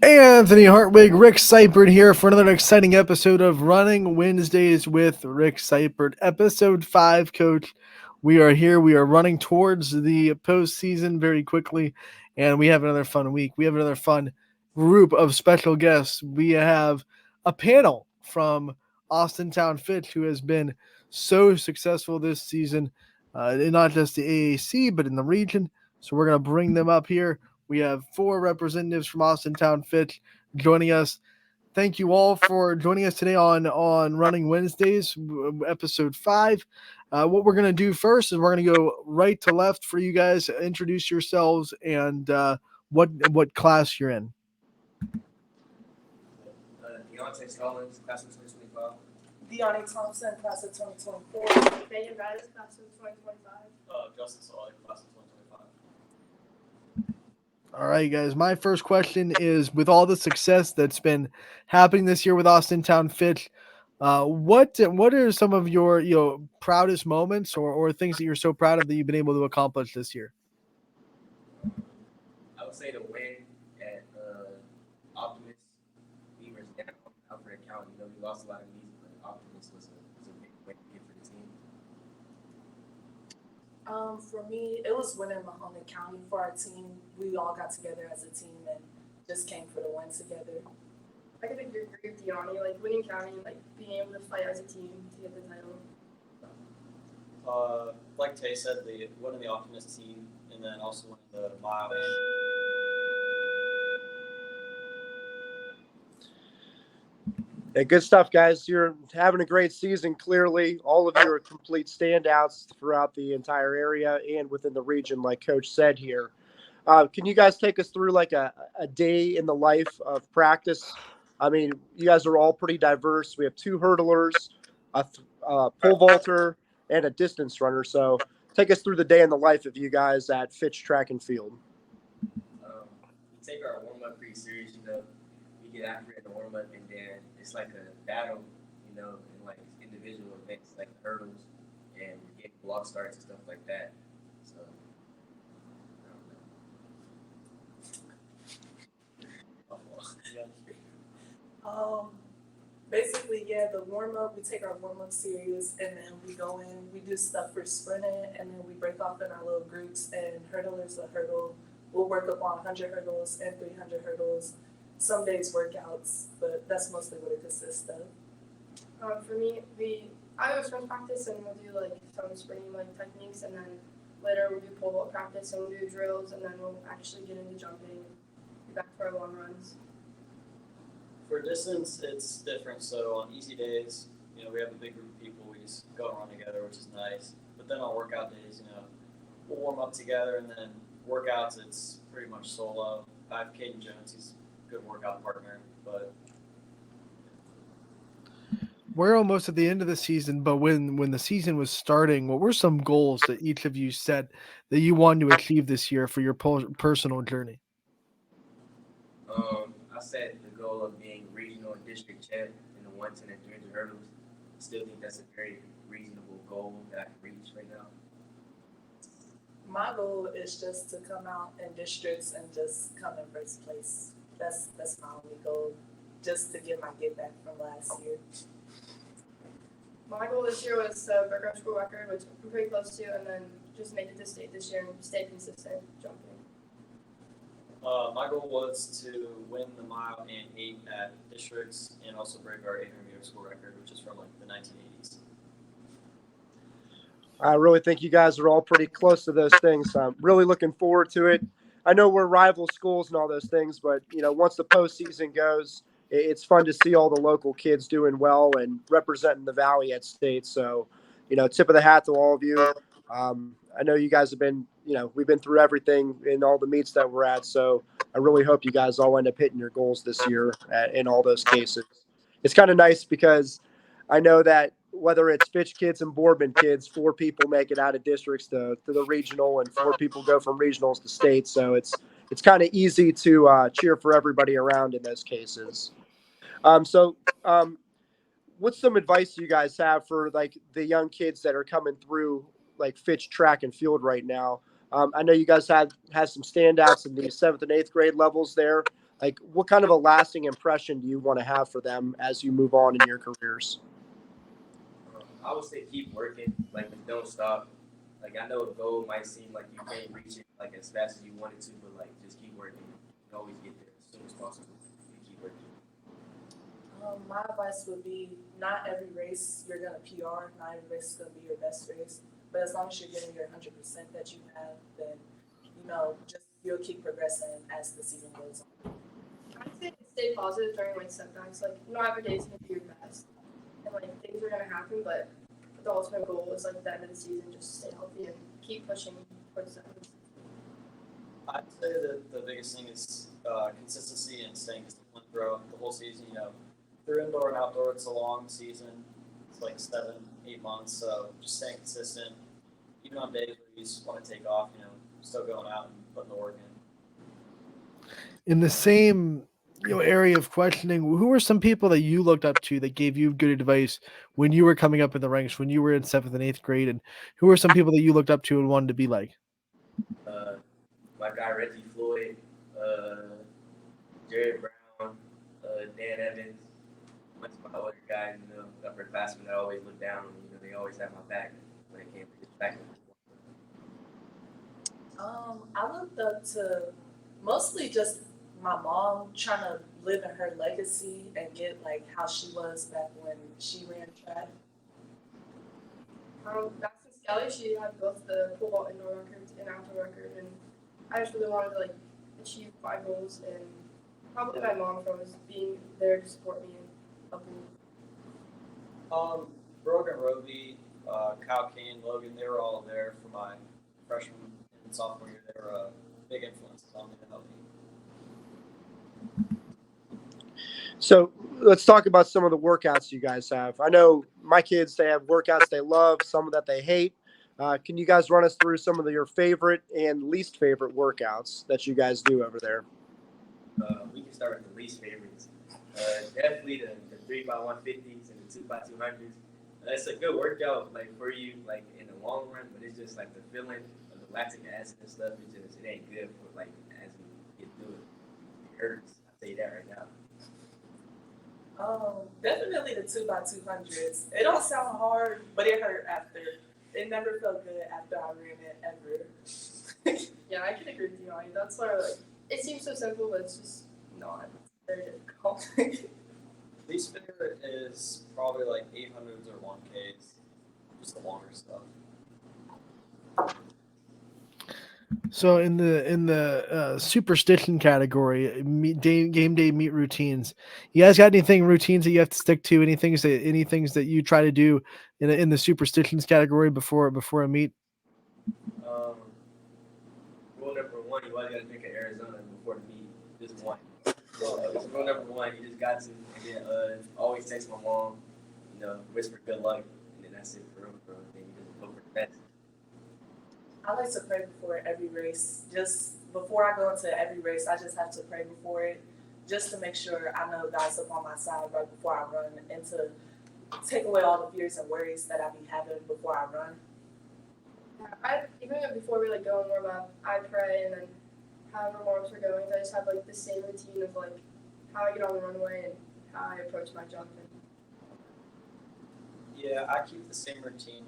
Anthony Hartwig, Rick Sypert here for another exciting episode of Running Wednesdays with Rick Sypert. Episode 5, Coach. We are here. We are running towards the postseason very quickly, and we have another fun week. We have another fun group of special guests. We have a panel from Austintown Fitch, who has been so successful this season, not just the AAC, but in the region. So we're going to bring them up here. We have 4 representatives from Austintown Fitch joining us. Thank you all for joining us today on Running Wednesdays, episode 5. What we're going to do first is we're going to go right to left for you guys. Introduce yourselves and what class you're in. Deontay Stallings, class of 2025. Deonnie Thompson, class of 2024. Megan Bradis, class of 2025. Justin Solid, class of 2025. All right, guys. My first question is, with all the success that's been happening this year with Austintown Fitch, what are some of your proudest moments or things that you're so proud of that you've been able to accomplish this year? I would say the win at Optimist Beavers down Alfred County. We lost a lot of these, but Optimist was a big win for the team. For me, it was winning Mahoney County for our team. We all got together as a team and just came for the win together. I could agree with Deonnie, like winning county, like being able to fight as a team to get the title. Like Tay said, the winning the Optimist team, and then also winning the mile. Hey, good stuff, guys. You're having a great season, clearly. All of you are complete standouts throughout the entire area and within the region, like Coach said here. Can you guys take us through like a day in the life of practice? I mean, you guys are all pretty diverse. We have 2 hurdlers, a pole vaulter, and a distance runner. So take us through the day in the life of you guys at Fitch Track and Field. We take our warm-up pretty serious, we get after it in the warm-up, and then it's like a battle, in like individual events, like the hurdles, and we get block starts and stuff like that. So, I don't know. Basically, the warm-up, we take our warm-up serious, and then we go in, we do stuff for sprinting, and then we break off in our little groups, and hurdlers a hurdle. We'll work up on 100 hurdles and 300 hurdles. Some days workouts, but that's mostly what it consists of. For me, I have a sprint practice and we'll do like some sprinting like techniques, and then later we'll do pole vault practice and we'll do drills, and then we'll actually get into jumping and get back to our long runs. For distance, it's different. So on easy days, we have a big group of people. We just go and run together, which is nice. But then on workout days, we'll warm up together, and then workouts, it's pretty much solo. I have Caden Jones. He's good workout partner, but We're almost at the end of the season, but when the season was starting, what were some goals that each of you set that you wanted to achieve this year for your personal journey? I set the goal of being regional and district champ in the 110 and 300 hurdles. I still think that's a very reasonable goal that I can reach right now. My goal is just to come out in districts and just come in first place. That's my only goal, just to get my get back from last year. My goal this year was to break our school record, which I'm pretty close to, and then just make it to state this year and stay consistent jumping. my goal was to win the mile and 8 at districts, and also break our 800-meter school record, which is from like the 1980s. I really think you guys are all pretty close to those things. I'm really looking forward to it. I know we're rival schools and all those things, but, once the postseason goes, it's fun to see all the local kids doing well and representing the Valley at state. So, tip of the hat to all of you. I know you guys have been, we've been through everything in all the meets that we're at. So I really hope you guys all end up hitting your goals this year in all those cases. It's kind of nice because I know that whether it's Fitch kids and Boardman kids, 4 people make it out of districts to the regional, and 4 people go from regionals to state. So it's kind of easy to cheer for everybody around in those cases. What's some advice you guys have for like the young kids that are coming through like Fitch Track and Field right now? I know you guys had some standouts in the 7th and 8th grade levels there. Like, what kind of a lasting impression do you want to have for them as you move on in your careers? I would say keep working, like don't stop. Like I know a goal might seem like you can't reach it like as fast as you wanted to, but like just keep working. You can always get there as soon as possible. You keep working. My advice would be not every race you're gonna PR, not every race is gonna be your best race. But as long as you're giving your 100% that you have, then just you'll keep progressing as the season goes on. I'd say stay positive during like setbacks. Like not every day is gonna be your best, and like things are gonna happen. But the ultimate goal is like at the end of the season, just stay healthy and keep pushing towards that. I'd say that the biggest thing is consistency and staying disciplined throughout the whole season. Through indoor and outdoor, it's a long season. It's like 7-8 months. So just staying consistent, even on days where you just want to take off, still going out and putting the work in. In the same area of questioning, who were some people that you looked up to that gave you good advice when you were coming up in the ranks, when you were in 7th and 8th grade, and who were some people that you looked up to and wanted to be like? My guy Reggie Floyd, Jared Brown, Dan Evans, a bunch of my older guys, upperclassmen that always look down on me. They always have my back when it came to get back. I looked up to mostly just my mom trying to live in her legacy and get like how she was back when she ran track. Back in Skelly, she had both the pole vault indoor records and outdoor record, and I just really wanted to like achieve my goals, and probably my mom for always being there to support me and help me. Brogan Roby, Kyle Kane, Logan, they were all there for my freshman and sophomore year. They were big influences on me to help me. So let's talk about some of the workouts you guys have. I know my kids, they have workouts they love, some that they hate. Can you guys run us through some of your favorite and least favorite workouts that you guys do over there? We can start with the least favorites. Definitely the 3x150s and the 2x200s. It's a good workout for you in the long run, but it's just the feeling of the lactic acid and stuff. It ain't good for as you get through it. It hurts. I'll tell you that right now. Definitely the 2x200s. It don't sound hard, but it hurt after. It never felt good after I ran it ever. Yeah, I can agree with you on it. That's why it seems so simple, but it's just not. It's very difficult. Least favorite is probably 800s or 1Ks, just the longer stuff. So in the superstition category, game day meet routines, you guys got anything routines that you have to stick to? Any things that you try to do in the superstitions category before a meet? Rule number one, you always got to drink an Arizona before the meet. Just one. Rule number one, you just got to. And then always text my mom. Whisper good luck, and then that's it for real. Then you just hope for the best. I like to pray before every race. Just before I go into every race, I just have to pray before it, just to make sure I know God's up on my side right before I run, and to take away all the fears and worries that I be having before I run. Even before we go and warm up, I pray, and then however warms we're going, I just have the same routine of how I get on the runway and how I approach my jump. Yeah, I keep the same routine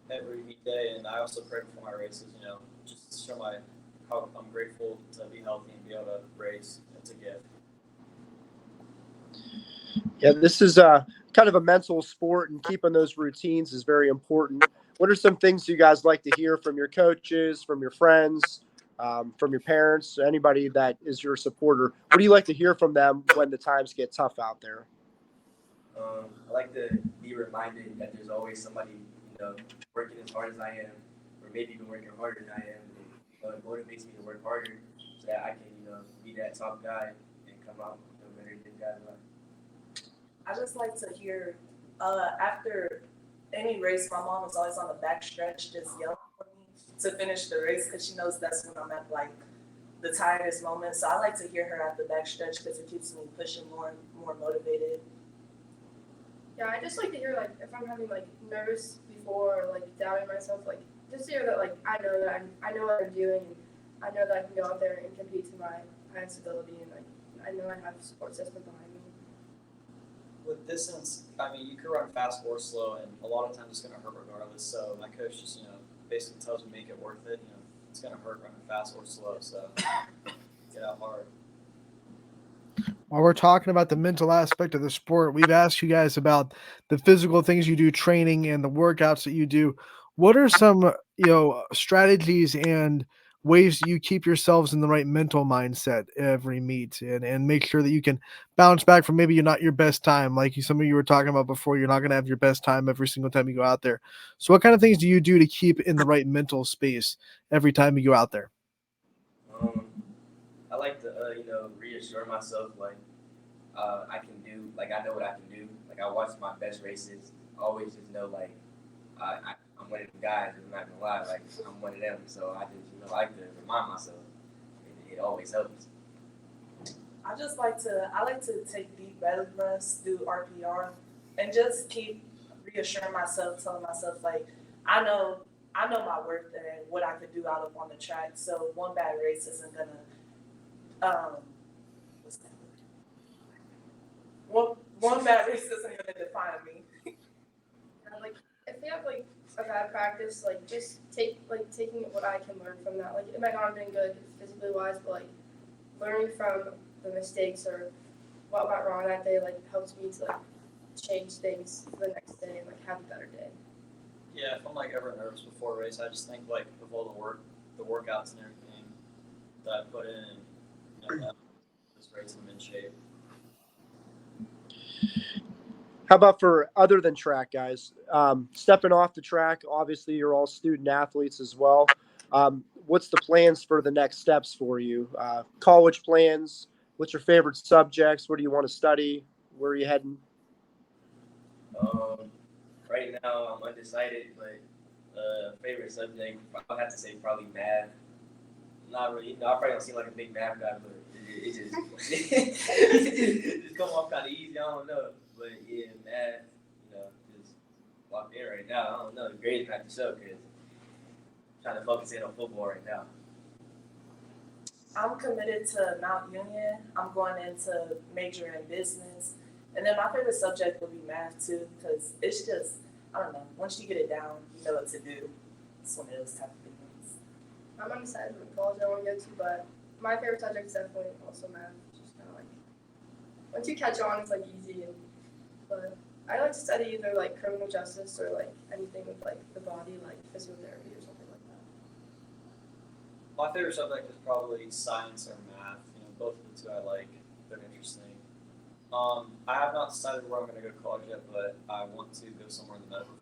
every weekday, and I also pray before my races. Just to show how I'm grateful to be healthy and be able to race. It's a gift. Yeah, this is kind of a mental sport, and keeping those routines is very important. What are some things you guys like to hear from your coaches, from your friends, from your parents, anybody that is your supporter? What do you like to hear from them when the times get tough out there? I like to be reminded that there's always somebody, working as hard as I am, or maybe even working harder than I am. It motivates me to work harder so that I can, be that top guy and come out better than guys like. I just like to hear after any race, my mom is always on the back stretch just yelling for me to finish the race because she knows that's when I'm at the tiredest moment. So I like to hear her at the back stretch because it keeps me pushing more motivated. Yeah, I just like to hear if I'm having nervous before or doubting myself, just to hear that I know that I know what I'm doing, and I know that I can go out there and compete to my highest ability, and I I know I have a support system behind me. With distance, I mean, you could run fast or slow, and a lot of times it's going to hurt regardless. So my coach just, basically tells me make it worth it. It's going to hurt running fast or slow. So get out hard. While we're talking about the mental aspect of the sport, we've asked you guys about the physical things you do, training and the workouts that you do. What are some, strategies and ways you keep yourselves in the right mental mindset every meet and make sure that you can bounce back from maybe you're not your best time, like some of you were talking about before, you're not going to have your best time every single time you go out there. So what kind of things do you do to keep in the right mental space every time you go out there? I like to, reassure myself, like, I can do, like, I know what I can do. Like, I watch my best races, always just know, like, I'm one of the guys, I'm not gonna lie, like, I'm one of them. So I just, like to remind myself. It always helps. I like to take deep breaths, do RPR, and just keep reassuring myself, telling myself like, I know my worth and what I could do out up on the track. So one bad race isn't gonna, what's that? One bad race isn't gonna define me. Yeah, like if they have like a bad practice, like just taking what I can learn from that. Like it might not have been good physically wise, but like learning from the mistakes or what went wrong that day like helps me to like change things for the next day and like have a better day. Yeah, if I'm like ever nervous before a race, I just think like of all the workouts and everything that I put in, and that this race I'm in shape. How about for other than track, guys? Stepping off the track, obviously you're all student athletes as well. What's the plans for the next steps for you? College plans? What's your favorite subjects? What do you want to study? Where are you heading? Right now I'm undecided, but favorite subject, I'll have to say probably math. Not really, I probably don't seem like a big math guy, but it just it just come off kind of easy. I don't know, but yeah, math, just locked in right now. I don't know. The grades have to show because I'm trying to focus in on football right now. I'm committed to Mount Union. I'm going into major in business. And then my favorite subject would be math too, because it's just, I don't know, once you get it down, you know what to do. It's one of those type of things. I'm undecided what college I want to go to, but my favorite subject is definitely also math. It's just kind of like, once you catch on, it's like easy. But I like to study either like criminal justice or like anything with like the body, like physical therapy or something like that. My favorite subject is probably science or math. Both of the two I like. They're interesting. I have not decided where I'm going to go to college yet, but I want to go somewhere in the medical.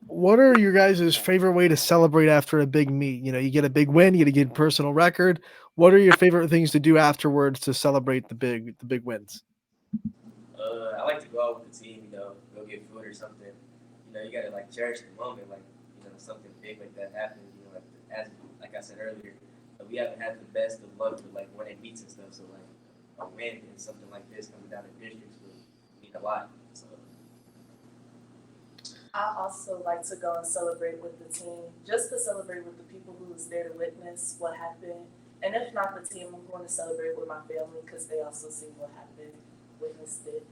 What are your guys' favorite way to celebrate after a big meet? You get a big win, you get a good personal record. What are your favorite things to do afterwards to celebrate the big wins? I like to go out with the team, go get food or something. You gotta like cherish the moment, like something big like that happens. Like I said earlier, we haven't had the best of luck with like winning meets and stuff. So like a win and something like this coming down to districts would mean a lot. So I also like to go and celebrate with the team, just to celebrate with the people who was there to witness what happened. And if not the team, I'm going to celebrate with my family because they also see what happened, witnessed it.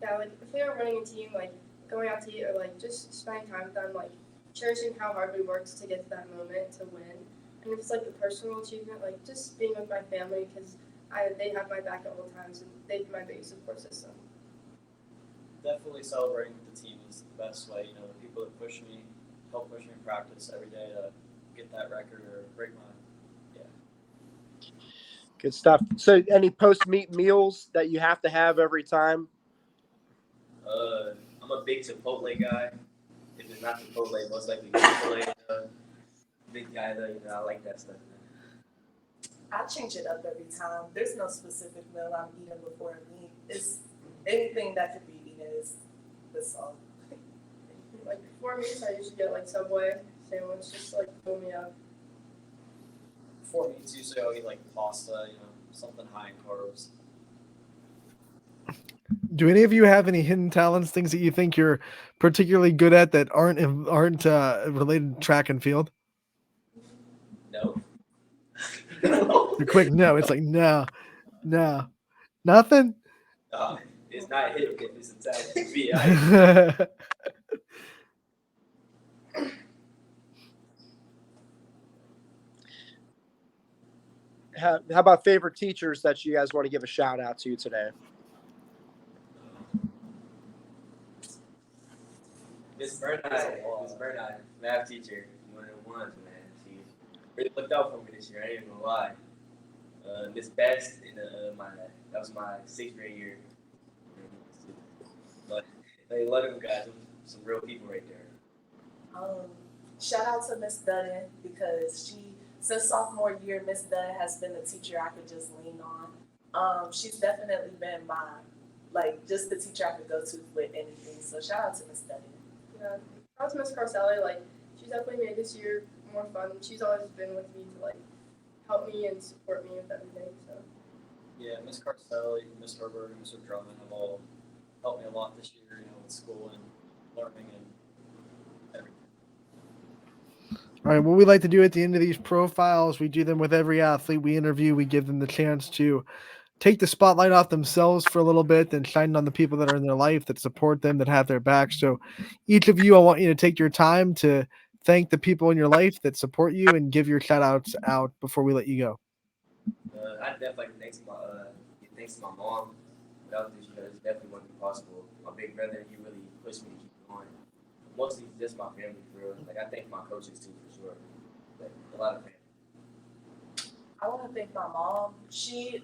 Yeah, like if we are running a team, like going out to eat or like just spending time with them, like cherishing how hard we worked to get to that moment to win. And if it's like the personal achievement, like just being with my family because they have my back at all times and they've been my biggest support system. Definitely celebrating with the team is the best way. The people that push me, help push me in practice every day to get that record or break mine. Yeah. Good stuff. So any post-meet meals that you have to have every time? I'm a big Chipotle guy. If it's not Chipotle, most likely Chipotle. Big guy though, I like that stuff. I change it up every time. There's no specific meal I'm eating before a meet. It's anything that could be eaten is the song. Like before meets, I usually get like Subway sandwich, just to, like fill me up. Before meets, usually I'll eat like pasta, something high in carbs. Do any of you have any hidden talents, things that you think you're particularly good at that aren't related to track and field? No. The quick no. It's like no, nothing. It's not hit if it's attached to me. How about favorite teachers that you guys want to give a shout out to today? Miss Bernard, math teacher, one of the ones, man. She really looked out for me this year. I ain't gonna lie. Miss Best in that was my 6th grade year. But they love them guys. Some real people right there. Shout out to Miss Dunn because since sophomore year, Miss Dunn has been the teacher I could just lean on. She's definitely been just the teacher I could go to with anything. So shout out to Miss Dunn. Yeah, shout out to Miss Carcelli. She's definitely made this year more fun. She's always been with me to help me and support me with everything. So. Yeah, Miss Carcelli, Miss Herbert, and Mr. Drummond have all helped me a lot this year, with school and learning and everything. All right, what we like to do at the end of these profiles, we do them with every athlete we interview. We give them the chance to take the spotlight off themselves for a little bit and shine on the people that are in their life that support them, that have their back. So each of you, I want you to take your time to thank the people in your life that support you and give your shout outs out before we let you go. I definitely like to give thanks to my mom. Without this, it definitely wouldn't be possible. My big brother, he really pushed me to keep going. Mostly just my family, for real. I thank my coaches too, for sure. A lot of family. I want to thank my mom. She,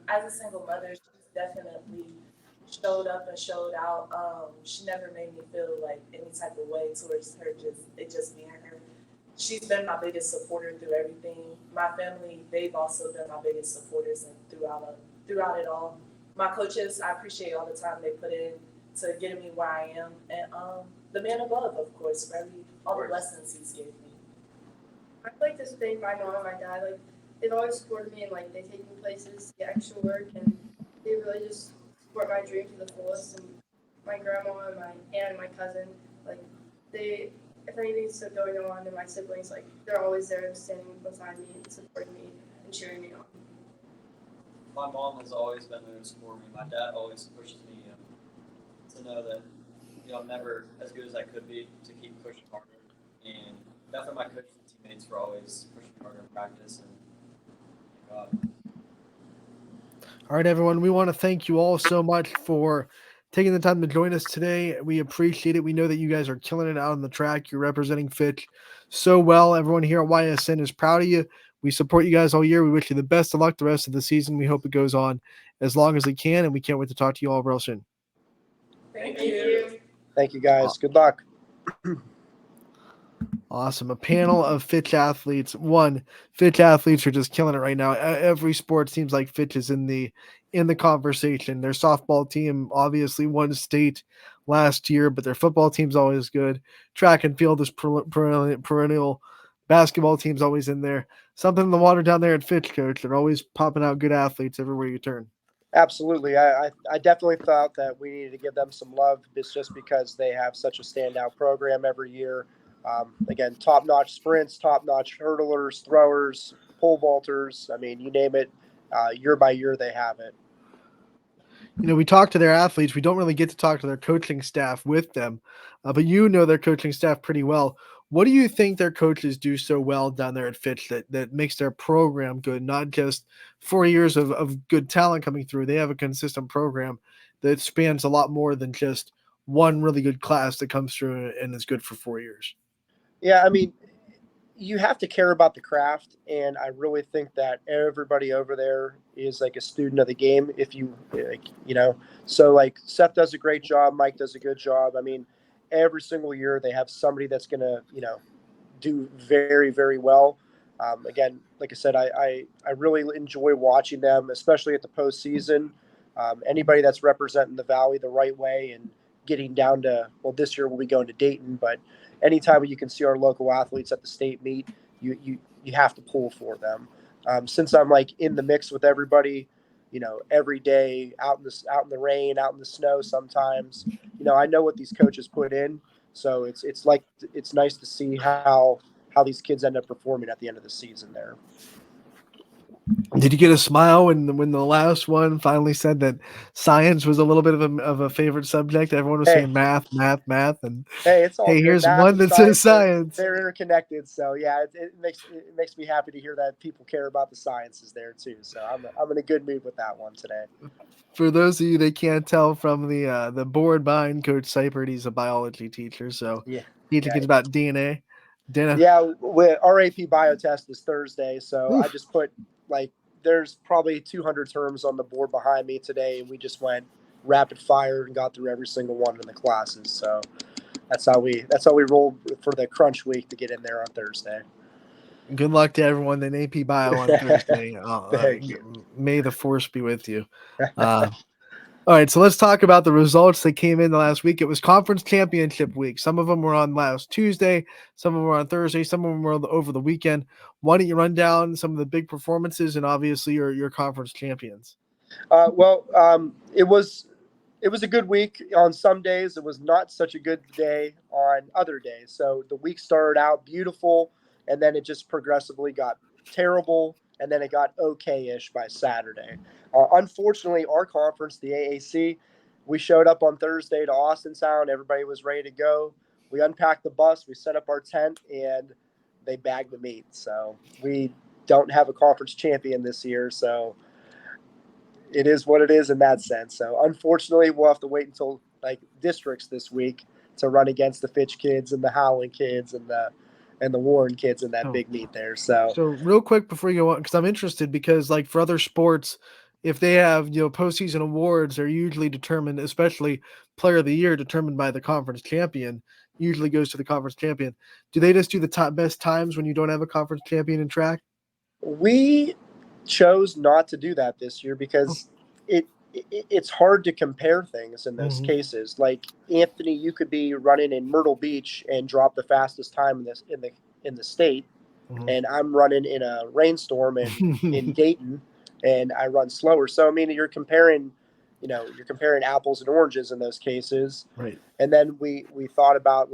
as a single mother, she's definitely showed up and showed out. She never made me feel like any type of way towards her, just being her. She's been my biggest supporter through everything. My family, they've also been my biggest supporters throughout it all. My coaches, I appreciate all the time they put in to getting me where I am. And the man above, of course, for all the lessons he's gave me. I'd like to thank my mom and my dad. They've always supported me and they take me places to get extra work, and they really just support my dream to the fullest. And my grandma and my aunt and my cousin, if anything's going on, and my siblings, they're always there standing beside me and supporting me and cheering me on. My mom has always been there to support me. My dad always pushes me to know that I'm never as good as I could be, to keep pushing harder. And definitely my coaches and teammates were always pushing harder in practice. And All right, everyone, we want to thank you all so much for taking the time to join us today. We appreciate it. We know that you guys are killing it out on the track. You're representing Fitch so well. Everyone here at YSN is proud of you. We support you guys all year. We wish you the best of luck the rest of the season. We hope it goes on as long as it can, and we can't wait to talk to you all real soon. Thank you. Thank you, guys. Good luck. Awesome. A panel of Fitch athletes. Fitch athletes are just killing it right now. Every sport seems like Fitch is in the conversation. Their softball team obviously won state last year, but their football team's always good. Track and field is perennial. Basketball team's always in there. Something in the water down there at Fitch, Coach. They're always popping out good athletes everywhere you turn. Absolutely. I definitely thought that we needed to give them some love. It's just because they have such a standout program every year. Again, top-notch sprints, top-notch hurdlers, throwers, pole vaulters. I mean, you name it. Year by year, they have it. We talk to their athletes. We don't really get to talk to their coaching staff with them, but their coaching staff pretty well. What do you think their coaches do so well down there at Fitch that makes their program good? Not just 4 years of good talent coming through. They have a consistent program that spans a lot more than just one really good class that comes through and is good for 4 years. Yeah, I mean, you have to care about the craft, and I really think that everybody over there is a student of the game. If you, so Seth does a great job, Mike does a good job. I mean, every single year they have somebody that's going to, do very, very well. Again, like I said, I really enjoy watching them, especially at the postseason. Anybody that's representing the Valley the right way and getting down to, this year we'll be going to Dayton, but anytime you can see our local athletes at the state meet, you have to pull for them. Since I'm in the mix with everybody, every day out in the rain, out in the snow sometimes, I know what these coaches put in. So it's nice to see how these kids end up performing at the end of the season there. Did you get a smile when the last one finally said that science was a little bit of a favorite subject? Everyone was Hey, saying math, math, math, and hey, it's all hey, good. here's Math one and that says science, science. they're interconnected. So yeah, it makes me happy to hear that people care about the sciences there too. So I'm in a good mood with that one today. For those of you that can't tell from the board behind Coach Sypert, he's a biology teacher, so Yeah, he yeah, teaches about DNA. yeah. Our AP bio test is Thursday, so I Oof. just put like there's probably 200 terms on the board behind me today, and we just went rapid fire and got through every single one in the classes. So that's how we rolled for the crunch week to get in there on Thursday. Good luck to everyone in AP Bio on Thursday. Thank you. May the force be with you. Uh, all right, so let's talk about the results that came in the last week. It was conference championship week. Some of them were on last Tuesday, some of them were on Thursday, some of them were over the weekend. Why don't you run down some of the big performances and obviously your conference champions? It was a good week on some days. It was not such a good day on other days. So the week started out beautiful, and then it just progressively got terrible, and then it got okay-ish by Saturday. Unfortunately, our conference, the AAC, we showed up on Thursday to Austin Town. Everybody was ready to go. We unpacked the bus, we set up our tent, and they bagged the meat. So we don't have a conference champion this year. So it is what it is in that sense. So unfortunately, we'll have to wait until like districts this week to run against the Fitch kids and the Howland kids and the Warren kids in that Oh. big meet there. So real quick before you go on, because I'm interested, because like for other sports, if they have postseason awards, they're usually determined, especially player of the year, determined by the conference champion. Usually goes to the conference champion. Do they just do the top best times when you don't have a conference champion in track? we chose not to do that this year because it's hard to compare things in those cases. Like Anthony, you could be running in Myrtle Beach and drop the fastest time in the state, and I'm running in a rainstorm in Dayton, and I run slower. So I mean, you're comparing apples and oranges in those cases. Right. And then we thought about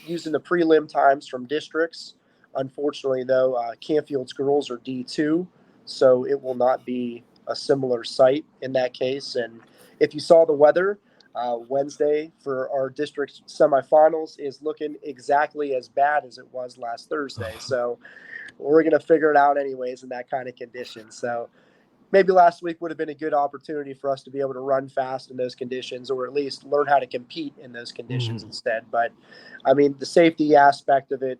using the prelim times from districts. Unfortunately, though, Canfield's girls are D2, so it will not be a similar site in that case. And if you saw the weather, Wednesday for our district semifinals is looking exactly as bad as it was last Thursday. So we're going to figure it out anyways in that kind of condition. So maybe last week would have been a good opportunity for us to be able to run fast in those conditions, or at least learn how to compete in those conditions instead. But I mean, the safety aspect of it,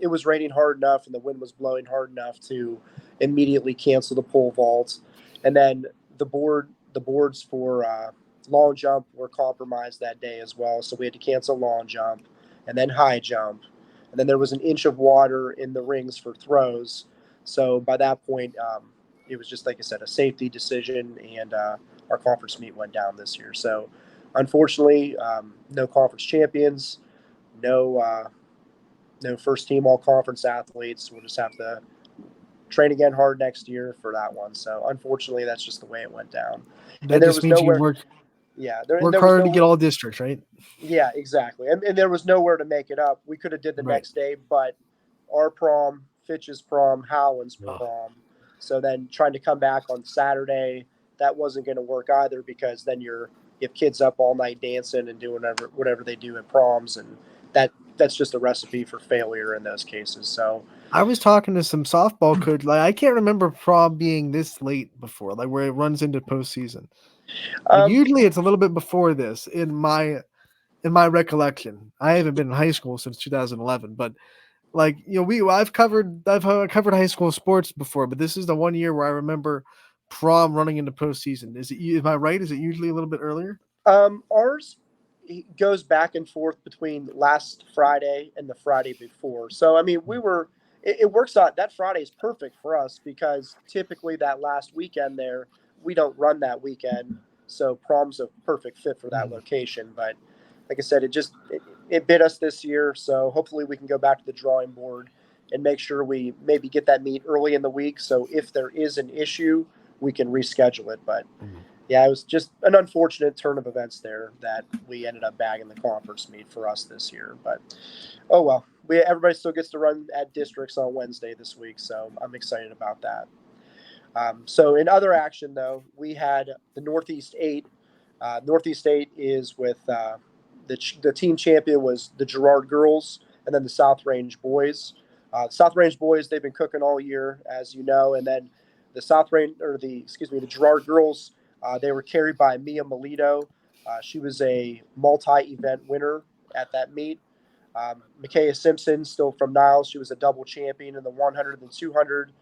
it was raining hard enough and the wind was blowing hard enough to immediately cancel the pole vault. And then the boards for long jump were compromised that day as well. So we had to cancel long jump and then high jump. And then there was an inch of water in the rings for throws. So by that point, it was just, like I said, a safety decision, and our conference meet went down this year. So unfortunately, no conference champions, no first team all conference athletes. We'll just have to train again hard next year for that one. So unfortunately, that's just the way it went down. That And there just was means you nowhere. Yeah, there work was harder to get nowhere. all districts, right? Yeah, exactly. And there was nowhere to make it up. We could have did the Right. next day, but our prom, Fitch's prom, Howland's Oh. prom. So then trying to come back on Saturday, that wasn't going to work either, because then you have kids up all night dancing and doing whatever they do at proms, and that's just a recipe for failure in those cases. So I was talking to some softball coach. Like I can't remember prom being this late before, like where it runs into postseason. Like usually it's a little bit before this in my recollection. I haven't been in high school since 2011, but like I've covered high school sports before, but this is the one year where I remember prom running into postseason. Am I right? Is it usually a little bit earlier? Ours goes back and forth between last Friday and the Friday before. So I mean, it works out. That Friday is perfect for us because typically that last weekend there, we don't run that weekend. So prom's a perfect fit for that location. But like I said, it bit us this year. So hopefully we can go back to the drawing board and make sure we maybe get that meet early in the week. So if there is an issue, we can reschedule it. But yeah, it was just an unfortunate turn of events there that we ended up bagging the conference meet for us this year. But oh well, everybody still gets to run at districts on Wednesday this week, so I'm excited about that. So in other action, though, we had the Northeast Eight. Northeast Eight is with the team champion was the Girard girls, and then the South Range boys. South Range boys, they've been cooking all year, as you know, and then the South Range or the Girard girls, they were carried by Mia Melito. She was a multi-event winner at that meet. Micaiah Simpson, still from Niles, she was a double champion in the 100 and the 200.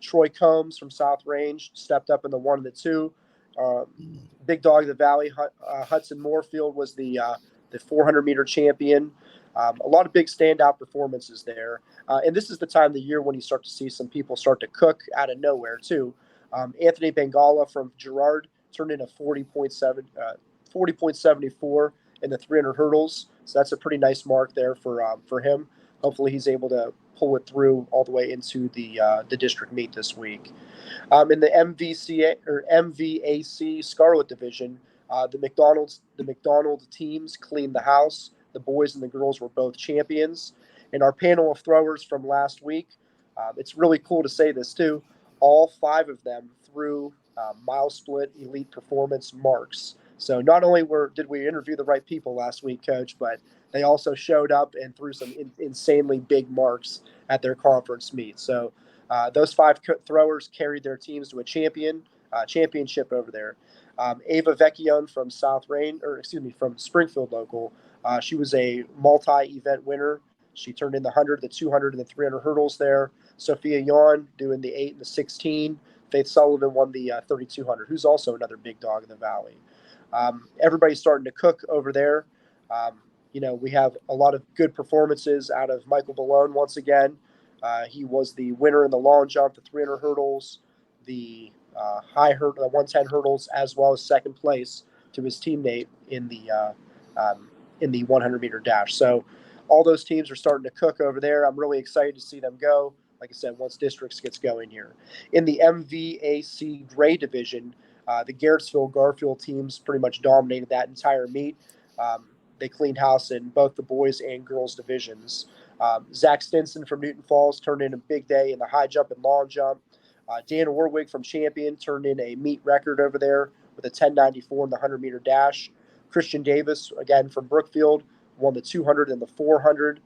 Troy Combs from South Range stepped up in the 1 and the 2. Uh, Big Dog of the Valley, Hudson Moorfield was the 400-meter champion. A lot of big standout performances there. And this is the time of the year when you start to see some people start to cook out of nowhere, too. Anthony Bengala from Girard turned in a 40.74 in the 300 hurdles. So that's a pretty nice mark there for him. Hopefully he's able to pull it through all the way into the district meet this week. In the MVCA or MVAC Scarlet Division, the McDonald teams cleaned the house. The boys and the girls were both champions. And our panel of throwers from last week, it's really cool to say this too. All 5 of them threw mile split elite performance marks. So not only did we interview the right people last week, Coach, but they also showed up and threw some insanely big marks at their conference meet. So those 5 throwers carried their teams to a championship over there. Ava Vecchione from from Springfield local. She was a multi-event winner. She turned in the 100, the 200, and the 300 hurdles there. Sophia Yawn doing the 8 and the 16. Faith Sullivan won the 3,200, who's also another big dog in the valley. Everybody's starting to cook over there. We have a lot of good performances out of Michael Balone once again. He was the winner in the long jump, the 300 hurdles, the high hurdle, the 110 hurdles, as well as second place to his teammate in the 100 meter dash. So all those teams are starting to cook over there. I'm really excited to see them go. Like I said, once districts gets going here. In the MVAC Gray Division, the Garrettsville Garfield teams pretty much dominated that entire meet. They cleaned house in both the boys and girls divisions. Zach Stinson from Newton Falls turned in a big day in the high jump and long jump. Dan Orwig from Champion turned in a meet record over there with a 10.94 in the 100-meter dash. Christian Davis, again from Brookfield, won the 200 and the 400.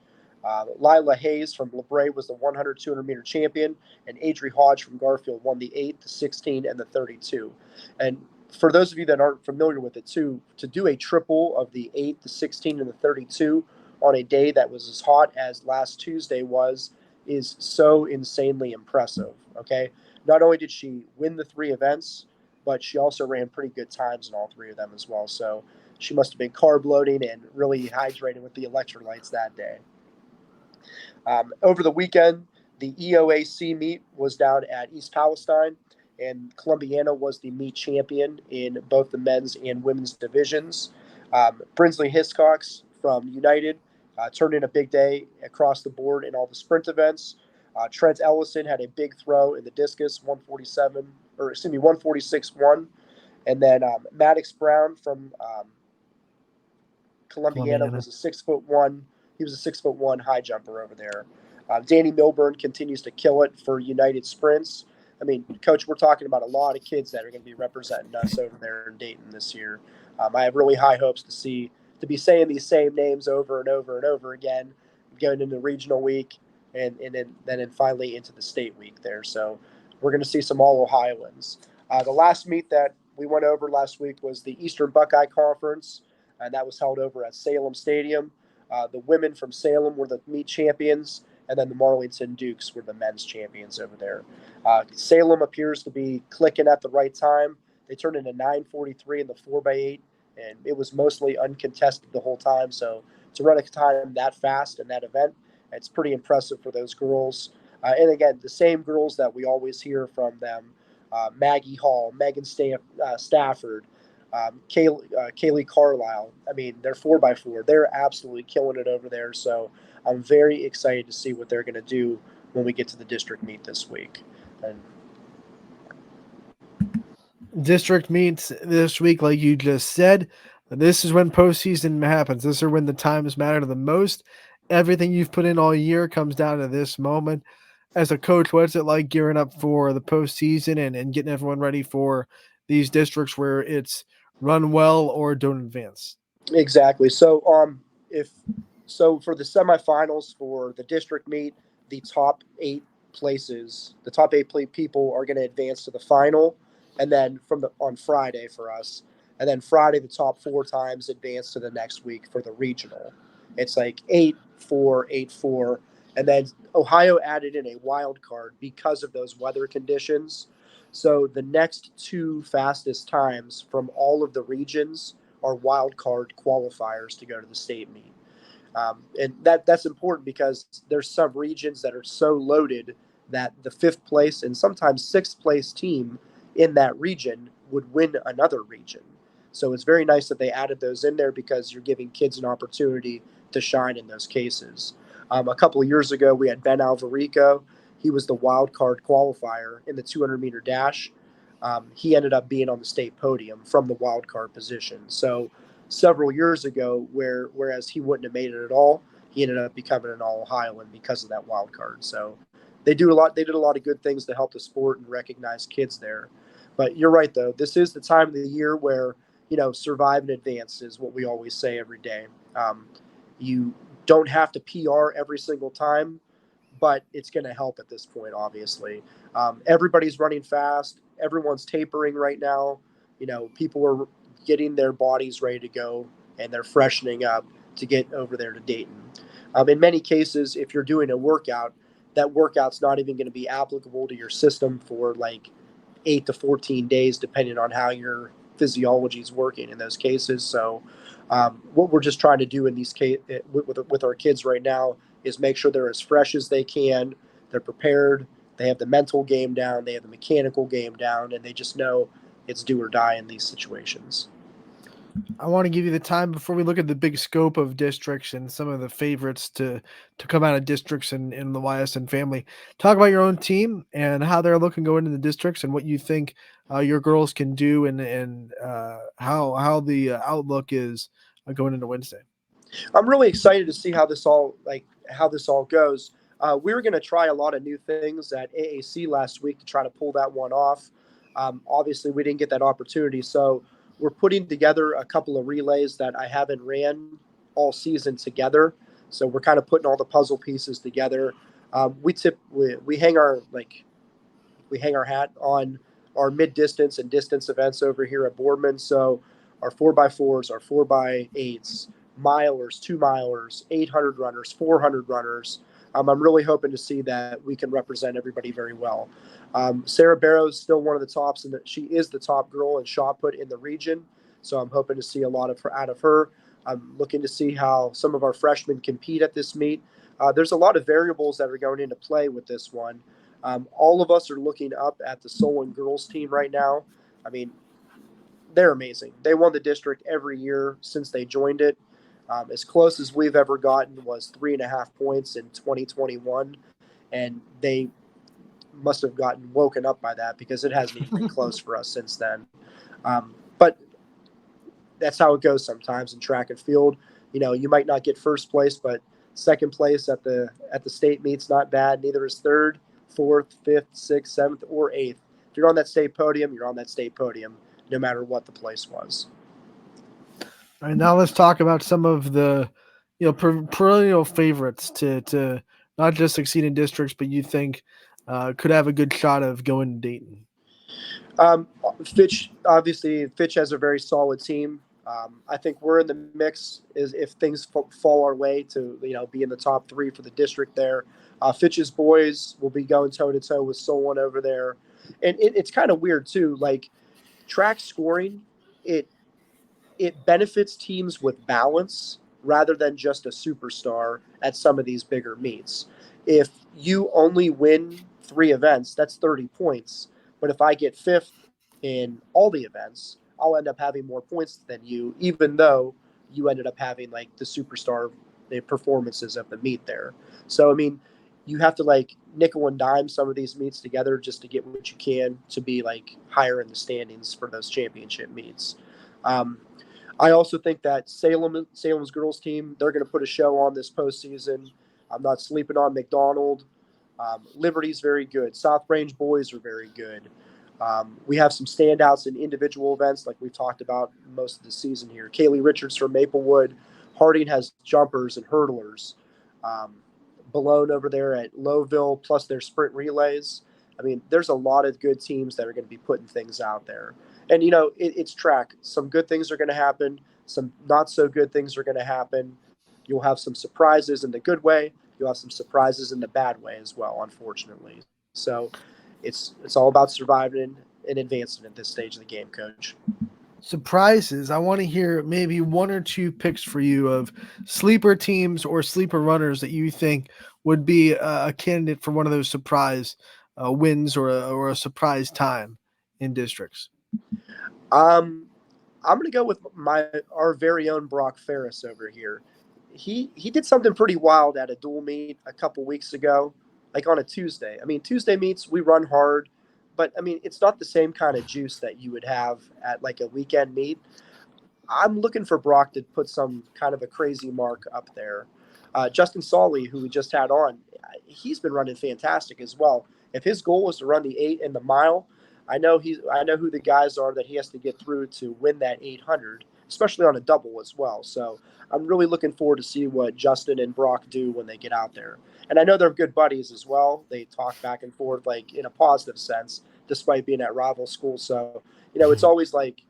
Lila Hayes from LeBray was the 100, 200-meter champion, and Adri Hodge from Garfield won the 8, the 16, and the 32. And for those of you that aren't familiar with it, too, to do a triple of the 8, the 16, and the 32 on a day that was as hot as last Tuesday is so insanely impressive, okay? Not only did she win the 3 events, but she also ran pretty good times in all 3 of them as well. So she must have been carb loading and really hydrating with the electrolytes that day. Over the weekend, the EOAC meet was down at East Palestine, and Columbiana was the meet champion in both the men's and women's divisions. Brinsley Hiscox from United turned in a big day across the board in all the sprint events. Trent Ellison had a big throw in the discus, 146.1. And then Maddox Brown from Columbiana was a 6'1". He was a 6'1" high jumper over there. Danny Milburn continues to kill it for United Sprints. I mean, Coach, we're talking about a lot of kids that are going to be representing us over there in Dayton this year. I have really high hopes to be saying these same names over and over and over again, going into regional week and then finally into the state week there. So we're going to see some all Ohioans. The last meet that we went over last week was the Eastern Buckeye Conference, and that was held over at Salem Stadium. The women from Salem were the meet champions, and then the Marlington Dukes were the men's champions over there. Salem appears to be clicking at the right time. They turned in a 9:43 in the 4x8, and it was mostly uncontested the whole time. So to run a time that fast in that event, it's pretty impressive for those girls. And again, the same girls that we always hear from them, Maggie Hall, Megan Stafford, Kaylee Carlisle. I mean, they're 4x4. They're absolutely killing it over there. So I'm very excited to see what they're going to do when we get to the district meet this week. And district meets this week, like you just said. This is when postseason happens. This is when the times matter the most. Everything you've put in all year comes down to this moment. as a coach, what's it like gearing up for the postseason and getting everyone ready for these districts where it's run well or don't advance? Exactly. If for the semifinals for the district meet, the top eight places, the top people are going to advance to the final, and then from the on Friday for us, and then Friday the top four times advance to the next week for the regional. It's like 8-4, 8-4, and then Ohio added in a wild card because of those weather conditions. So the next two fastest times from all of the regions are wild card qualifiers to go to the state meet. And that's important because there's some regions that are so loaded that the fifth place and sometimes sixth place team in that region would win another region. So it's very nice that they added those in there because you're giving kids an opportunity to shine in those cases. A couple of years ago, we had Ben Alvarico. He was the wild card qualifier in the 200-meter dash. He ended up being on the state podium from the wild card position. So several years ago, whereas he wouldn't have made it at all, he ended up becoming an All Ohioan because of that wild card. So they do a lot. They did a lot of good things to help the sport and recognize kids there. But you're right, though. This is the time of the year where survive and advance is what we always say every day. You don't have to PR every single time, but it's going to help at this point, obviously. Everybody's running fast. Everyone's tapering right now. People are getting their bodies ready to go and they're freshening up to get over there to Dayton. In many cases, if you're doing a workout, that workout's not even going to be applicable to your system for like 8 to 14 days, depending on how your physiology is working in those cases. So, what we're just trying to do in these with our kids right now is make sure they're as fresh as they can. They're prepared. They have the mental game down. They have the mechanical game down, and they just know it's do or die in these situations. I want to give you the time before we look at the big scope of districts and some of the favorites to come out of districts in the YSN family. Talk about your own team and how they're looking going into the districts and what you think your girls can do and how the outlook is going into Wednesday. I'm really excited to see how this all goes. We were going to try a lot of new things at AAC last week to try to pull that one off. Obviously, we didn't get that opportunity, so we're putting together a couple of relays that I haven't ran all season together. So we're kind of putting all the puzzle pieces together. We hang our hat on our mid distance and distance events over here at Boardman. So our 4x4s, our 4x8s, milers, 2 milers, 800 runners, 400 runners. I'm really hoping to see that we can represent everybody very well. Sarah Barrow is still one of the tops, and she is the top girl in shot put in the region. So I'm hoping to see a lot of her out of her. I'm looking to see how some of our freshmen compete at this meet. There's a lot of variables that are going into play with this one. All of us are looking up at the Solon girls team right now. I mean, they're amazing. They won the district every year since they joined it. As close as we've ever gotten was 3.5 points in 2021, and they must have gotten woken up by that because it hasn't even been close for us since then. But that's how it goes sometimes in track and field. You might not get first place, but second place at the state meet's not bad. Neither is third, fourth, fifth, sixth, seventh, or eighth. If you're on that state podium, you're on that state podium, no matter what the place was. All right, now let's talk about some of the perennial favorites to not just succeed in districts, but you think could have a good shot of going to Dayton. Um, Fitch has a very solid team. I think we're in the mix is if things fall our way to be in the top three for the district there. Fitch's boys will be going toe to toe with Solon over there, and it's kind of weird too. Like track scoring, it benefits teams with balance rather than just a superstar at some of these bigger meets. If you only win 3 events, that's 30 points. But if I get fifth in all the events, I'll end up having more points than you, even though you ended up having like the superstar the performances of the meet there. So, I mean, you have to like nickel and dime some of these meets together just to get what you can to be like higher in the standings for those championship meets. I also think that Salem's girls team, they're going to put a show on this postseason. I'm not sleeping on McDonald. Liberty's very good. South Range boys are very good. We have some standouts in individual events like we've talked about most of the season here. Kaylee Richards from Maplewood. Harding has jumpers and hurdlers. Um, Malone over there at Lowville, plus their sprint relays. I mean, there's a lot of good teams that are going to be putting things out there. And, it's track. Some good things are going to happen. Some not so good things are going to happen. You'll have some surprises in the good way. You'll have some surprises in the bad way as well, unfortunately. So it's all about surviving and advancing at this stage of the game, Coach. Surprises. I want to hear maybe one or two picks for you of sleeper teams or sleeper runners that you think would be a candidate for one of those surprise wins or a surprise time in districts. Um, I'm going to go with our very own Brock Ferris over here. He did something pretty wild at a dual meet a couple weeks ago, like on a Tuesday. I mean, Tuesday meets we run hard, but I mean it's not the same kind of juice that you would have at like a weekend meet. I'm looking for Brock to put some kind of a crazy mark up there. Justin Sawley, who we just had on, he's been running fantastic as well. If his goal is to run the 8 and the mile, I know who the guys are that he has to get through to win that 800, especially on a double as well. So I'm really looking forward to see what Justin and Brock do when they get out there. And I know they're good buddies as well. They talk back and forth like in a positive sense, despite being at rival schools. So it's always like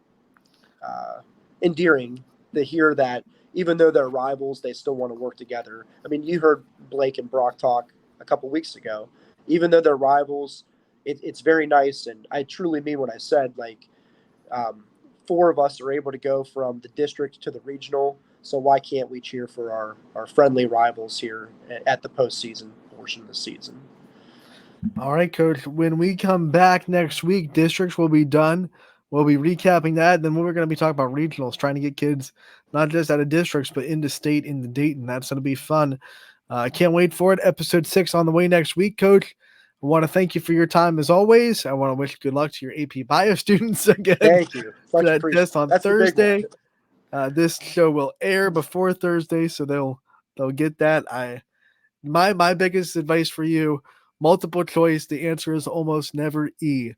endearing to hear that even though they're rivals, they still want to work together. I mean, you heard Blake and Brock talk a couple weeks ago. Even though they're rivals, it's very nice, and I truly mean what I said. Like, 4 of us are able to go from the district to the regional, so why can't we cheer for our friendly rivals here at the postseason portion of the season? All right, Coach. When we come back next week, districts will be done. We'll be recapping that. Then we're going to be talking about regionals, trying to get kids not just out of districts, but into state, into Dayton. That's going to be fun. I can't wait for it. Episode 6 on the way next week, Coach. I want to thank you for your time as always. I want to wish good luck to your AP Bio students again. Thank you. For Much that appreciated. test on That's Thursday. the big one. This show will air before Thursday, so they'll get that. My biggest advice for you: multiple choice. The answer is almost never E.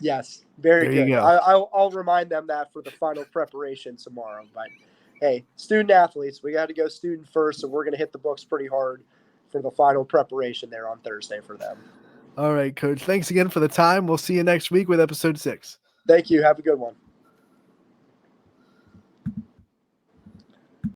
Yes, very There you good. go. I'll remind them that for the final preparation tomorrow. But hey, student athletes, we got to go student first, so we're going to hit the books pretty hard for the final preparation there on Thursday for them. All right, Coach. Thanks again for the time. We'll see you next week with episode 6. Thank you. Have a good one.